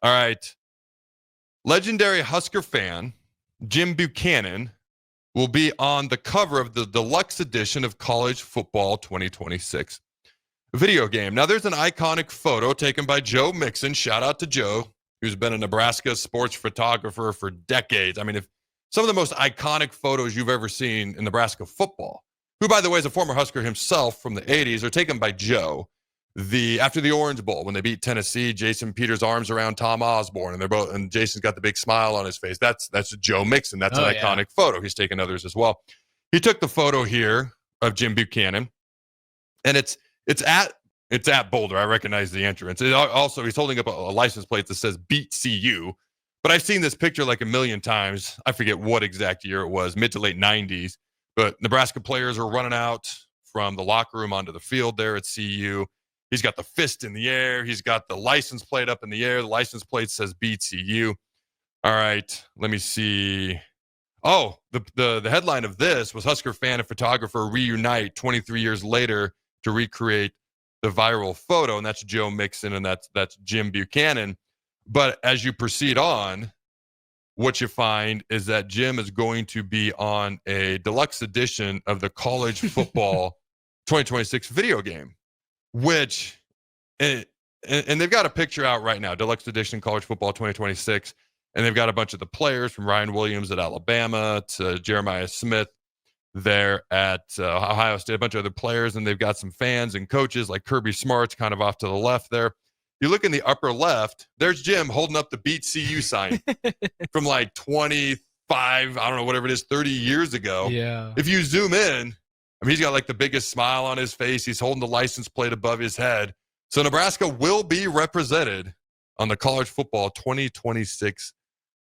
All right. Legendary Husker fan Jim Buchanan will be on the cover of the deluxe edition of College Football 2026 video game. Now, there's an iconic photo taken by Joe Mixon. Shout out to Joe, who's been a Nebraska sports photographer for decades. I mean, if some of the most iconic photos you've ever seen in Nebraska football, who, by the way, is a former Husker himself from the 80s, are taken by Joe. After the Orange Bowl, when they beat Tennessee, Jason Peters' arms around Tom Osborne, and Jason's got the big smile on his face. That's Joe Mixon. That's an iconic photo. He's taken others as well. He took the photo here of Jim Buchanan, and it's at Boulder. I recognize the entrance. Also, he's holding up a license plate that says "Beat CU," but I've seen this picture like a million times. I forget what exact year it was, mid to late 90s. But Nebraska players are running out from the locker room onto the field there at CU. He's got the fist in the air. He's got the license plate up in the air. The license plate says "Beat CU." All right, let me see. Oh, the headline of this was Husker fan and photographer reunite 23 years later to recreate the viral photo, and that's Joe Mixon, and that's Jim Buchanan. But as you proceed on, what you find is that Jim is going to be on a deluxe edition of the College Football 2026 video game, which, and they've got a picture out right now, deluxe edition College Football 2026, and they've got a bunch of the players from Ryan Williams at Alabama to Jeremiah Smith there at Ohio State, a bunch of other players, and they've got some fans and coaches like Kirby Smart's kind of off to the left there. You look in the upper left, there's Jim holding up the Beat CU sign from like 25, I don't know, whatever it is, 30 years ago. Yeah. If you zoom in, I mean, he's got like the biggest smile on his face. He's holding the license plate above his head. So Nebraska will be represented on the College Football 2026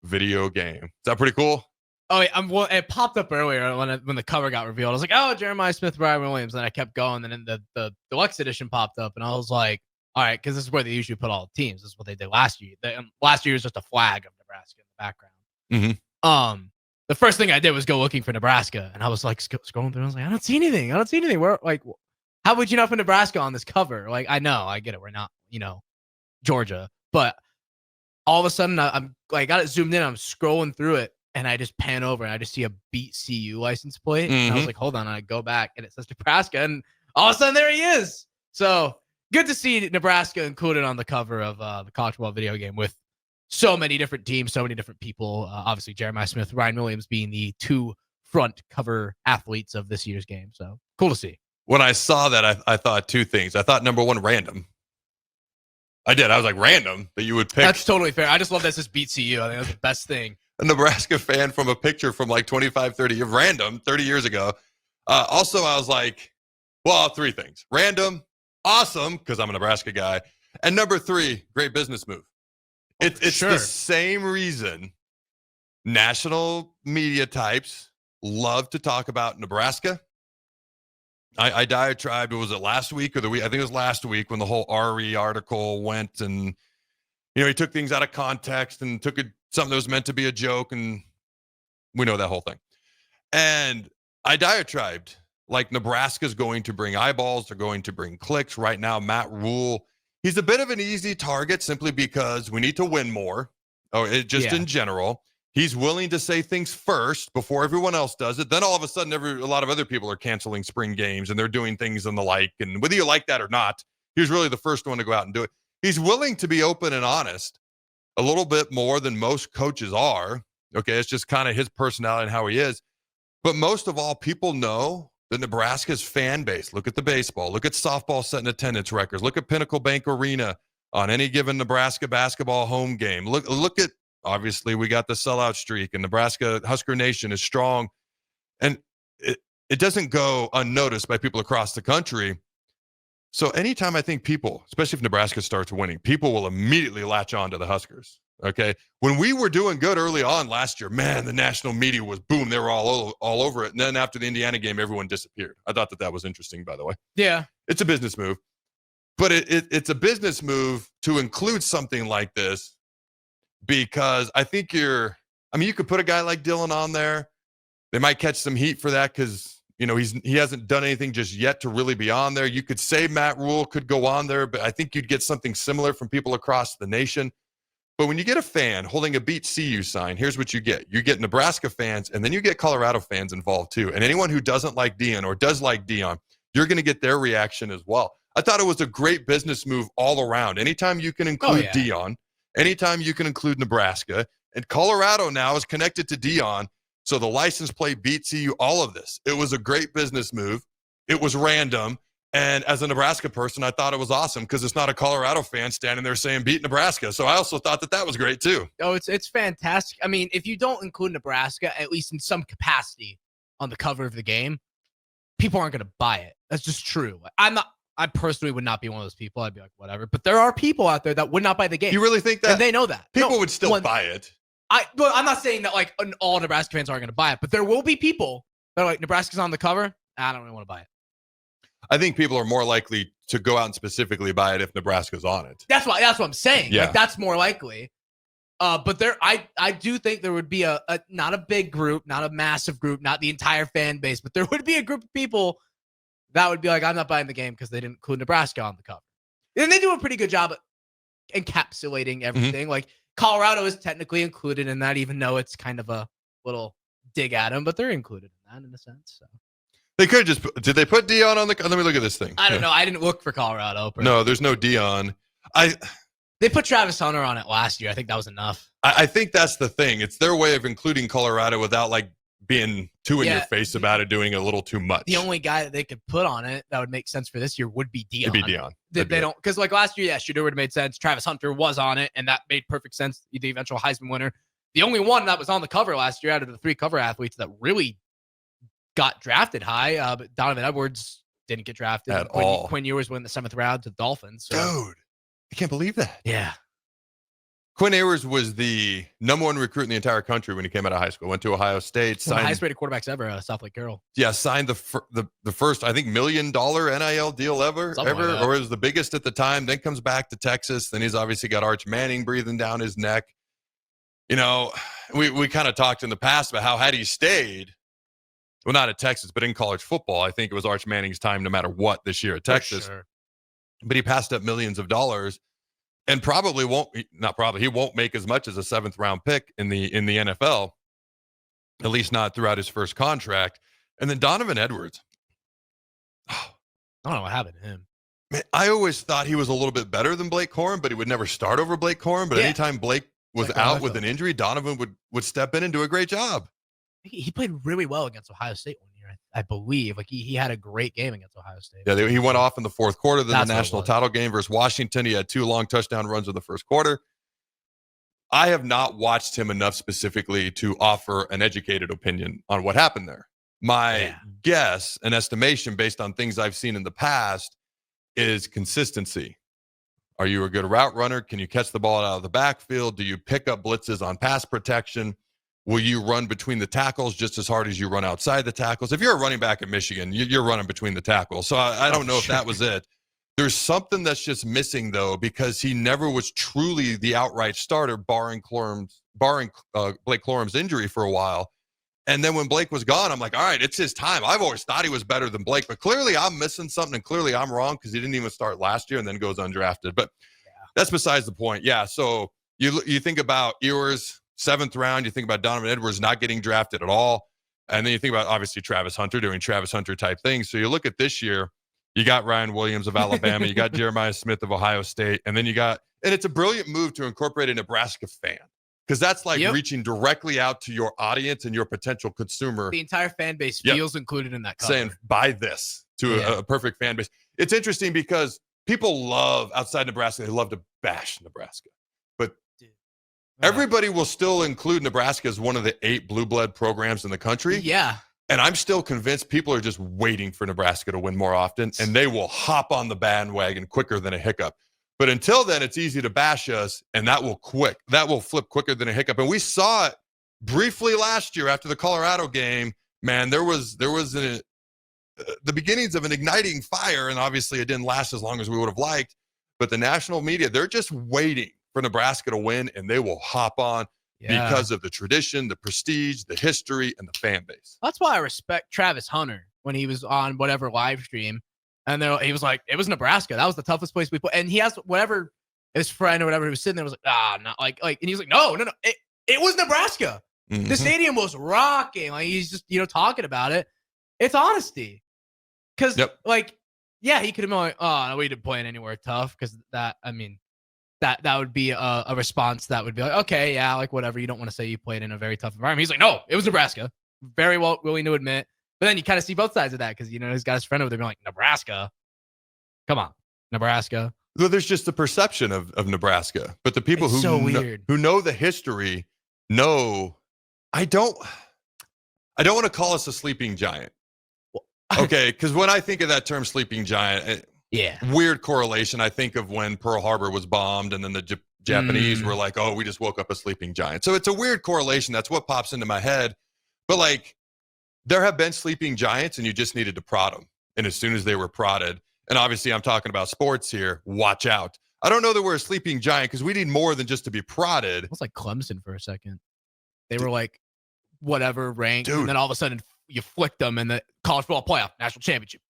video game. Is that pretty cool? Oh, yeah, well, it popped up earlier when the cover got revealed. I was like, oh, Jeremiah Smith, Ryan Williams. And I kept going. And then the deluxe edition popped up. And I was like, all right, because this is where they usually put all the teams. This is what they did last year. Last year was just a flag of Nebraska in the background. Mm-hmm. The first thing I did was go looking for Nebraska. And I was like, scrolling through. I was like, I don't see anything. Where, like, how would you not put Nebraska on this cover? Like, I know, I get it. We're not, Georgia. But all of a sudden, I got it zoomed in. I'm scrolling through it. And I just pan over and I just see a Beat CU license plate. Mm-hmm. And I was like, hold on. And I go back and it says Nebraska. And all of a sudden, there he is. So good to see Nebraska included on the cover of the College Football video game with so many different teams, so many different people. Obviously, Jeremiah Smith, Ryan Williams being the two front cover athletes of this year's game. So cool to see. When I saw that, I thought two things. I thought, number one, random. I did. I was like, random that you would pick. That's totally fair. I just love that this Beat CU. I think that's the best thing. A Nebraska fan from a picture from like 25, 30 years, random, 30 years ago. Also, I was like, well, three things. Random, awesome, because I'm a Nebraska guy. And number three, great business move. It's sure. The same reason national media types love to talk about Nebraska. I diatribed, was it last week or the week? I think it was last week when the whole RE article went and, he took things out of context and took something that was meant to be a joke, and we know that whole thing. And I diatribed, like, Nebraska's going to bring eyeballs, they're going to bring clicks. Right now, Matt Rule, he's a bit of an easy target simply because we need to win more, in general. He's willing to say things first before everyone else does it. Then all of a sudden, a lot of other people are canceling spring games and they're doing things and the like. And whether you like that or not, he was really the first one to go out and do it. He's willing to be open and honest a little bit more than most coaches are. Okay, it's just kind of his personality and how he is. But most of all, people know that Nebraska's fan base, look at the baseball, look at softball setting attendance records, look at Pinnacle Bank Arena on any given Nebraska basketball home game. Look at, obviously, we got the sellout streak, and Nebraska Husker Nation is strong. And it doesn't go unnoticed by people across the country. So anytime I think people, especially if Nebraska starts winning, people will immediately latch on to the Huskers, okay? When we were doing good early on last year, man, the national media was boom. They were all over it. And then after the Indiana game, everyone disappeared. I thought that was interesting, by the way. Yeah. It's a business move. But it's a business move to include something like this because I think you could put a guy like Dylan on there. They might catch some heat for that because he hasn't done anything just yet to really be on there. You could say Matt Rule could go on there, but I think you'd get something similar from people across the nation. But when you get a fan holding a Beat CU sign, here's what you get. You get Nebraska fans, and then you get Colorado fans involved too. And anyone who doesn't like Deion or does like Deion, you're going to get their reaction as well. I thought it was a great business move all around. Anytime you can include Deion, anytime you can include Nebraska, and Colorado now is connected to Deion, so the license plate Beat CU, all of this. It was a great business move. It was random. And as a Nebraska person, I thought it was awesome because it's not a Colorado fan standing there saying beat Nebraska. So I also thought that was great too. Oh, it's fantastic. I mean, if you don't include Nebraska, at least in some capacity on the cover of the game, people aren't going to buy it. That's just true. I personally would not be one of those people. I'd be like, whatever. But there are people out there that would not buy the game. You really think that? And they know that. People would still buy it. I'm not saying that like all Nebraska fans aren't going to buy it, but there will be people that are like, Nebraska's on the cover. I don't really want to buy it. I think people are more likely to go out and specifically buy it if Nebraska's on it. That's what I'm saying. Yeah. Like, that's more likely. But I do think there would be a not a big group, not a massive group, not the entire fan base, but there would be a group of people that would be like, I'm not buying the game because they didn't include Nebraska on the cover. And they do a pretty good job at encapsulating everything. Like Colorado is technically included in that, even though it's kind of a little dig at them, but they're included in that in a sense. So. They could just did they put Deion on the? Let me look at this thing. I don't know. I didn't look for Colorado. No, there's no Deion. They put Travis Hunter on it last year. I think that was enough. I think that's the thing. It's their way of including Colorado without like being too in your face about it, doing a little too much. The only guy that they could put on it that would make sense for this year would be Deion. It'd be Deion. They don't, because like last year, Shedeur would have made sense. Travis Hunter was on it, and that made perfect sense. The eventual Heisman winner. The only one that was on the cover last year out of the 3 cover athletes that really got drafted high, but Donovan Edwards didn't get drafted at all. Quinn Ewers went in the 7th round to the Dolphins. So. Dude, I can't believe that. Yeah. Quinn Ewers was the #1 recruit in the entire country when he came out of high school. Went to Ohio State. Signed, one of the highest rated quarterbacks ever, South Lake Carroll. Yeah, signed the first, I think, $1 million NIL deal ever, like or it was the biggest at the time. Then comes back to Texas. Then he's obviously got Arch Manning breathing down his neck. You know, we kind of talked in the past about how had he stayed, well, not at Texas, but in college football, I think it was Arch Manning's time no matter what this year at Texas. Sure. But he passed up millions of dollars. And he won't make as much as a 7th round pick in the NFL, at least not throughout his first contract. And then Donovan Edwards. I don't know what happened to him. Man, I always thought he was a little bit better than Blake Corum, but he would never start over Blake Corum. But anytime Blake was out with an injury, Donovan would step in and do a great job. He played really well against Ohio State one year, I believe. Like he had a great game against Ohio State. Yeah, he went off in the 4th quarter. Then the national title game versus Washington, he had 2 long touchdown runs in the 1st quarter. I have not watched him enough specifically to offer an educated opinion on what happened there. My guess and estimation based on things I've seen in the past is consistency. Are you a good route runner? Can you catch the ball out of the backfield? Do you pick up blitzes on pass protection? Will you run between the tackles just as hard as you run outside the tackles? If you're a running back at Michigan, you're running between the tackles. So I don't know if that was it. There's something that's just missing, though, because he never was truly the outright starter, barring Blake Corum's injury for a while. And then when Blake was gone, I'm like, all right, it's his time. I've always thought he was better than Blake, but clearly I'm missing something, and clearly I'm wrong because he didn't even start last year and then goes undrafted. But that's besides the point. Yeah, so you think about Ewers, 7th round, you think about Donovan Edwards not getting drafted at all. And then you think about, obviously, Travis Hunter doing Travis Hunter type things. So you look at this year, you got Ryan Williams of Alabama, you got Jeremiah Smith of Ohio State, and then and it's a brilliant move to incorporate a Nebraska fan because that's like reaching directly out to your audience and your potential consumer. The entire fan base feels included in that cover. Saying, buy this to a perfect fan base. It's interesting because people love, outside Nebraska, they love to bash Nebraska. But everybody will still include Nebraska as one of the 8 blue blood programs in the country. Yeah. And I'm still convinced people are just waiting for Nebraska to win more often, and they will hop on the bandwagon quicker than a hiccup. But until then, it's easy to bash us, and that will flip quicker than a hiccup. And we saw it briefly last year after the Colorado game. Man, there was the beginnings of an igniting fire, and obviously it didn't last as long as we would have liked. But the national media, they're just waiting for Nebraska to win, and they will hop on because of the tradition, the prestige, the history, and the fan base. That's why I respect Travis Hunter when he was on whatever live stream. And he was like, it was Nebraska. That was the toughest place we put. And he has whatever his friend or whatever who was sitting there was like, not like, and he's like, no, it was Nebraska. Mm-hmm. The stadium was rocking. Like, he's just, talking about it. It's honesty. Because, he could have been like, oh, no, we didn't play it anywhere tough. Because that would be a response that would be like, okay, yeah, like whatever. You don't want to say you played in a very tough environment. He's like, no, it was Nebraska. Very well willing to admit. But then you kind of see both sides of that because, he's got his friend over there being like, Nebraska. Come on, Nebraska. Well, there's just the perception of Nebraska. But the people who know the history know, I don't want to call us a sleeping giant. Okay, because when I think of that term sleeping giant, weird correlation. I think of when Pearl Harbor was bombed and then the Japanese were like, oh, we just woke up a sleeping giant. So it's a weird correlation. That's what pops into my head. But like, there have been sleeping giants and you just needed to prod them. And as soon as they were prodded, and obviously I'm talking about sports here, watch out. I don't know that we're a sleeping giant because we need more than just to be prodded. It was like Clemson for a second. They were like, whatever ranked, and then all of a sudden you flicked them in the college football playoff national championship.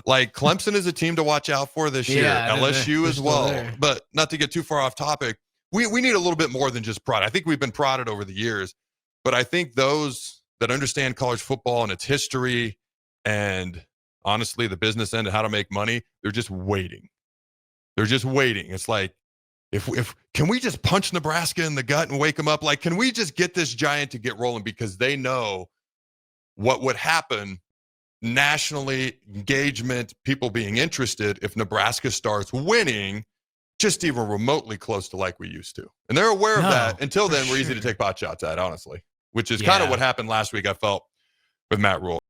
Like Clemson is a team to watch out for this year. LSU as well. But not to get too far off topic, we need a little bit more than just prod. I think we've been prodded over the years, but I think those that understand college football and its history and honestly the business end and how to make money, they're just waiting. It's like, if can we just punch Nebraska in the gut and wake them up? Like, can we just get this giant to get rolling? Because they know what would happen nationally, engagement, people being interested if Nebraska starts winning just even remotely close to like we used to. And they're aware of that. Until then, we're easy to take pot shots at, honestly, which is kind of what happened last week, I felt, with Matt Rule.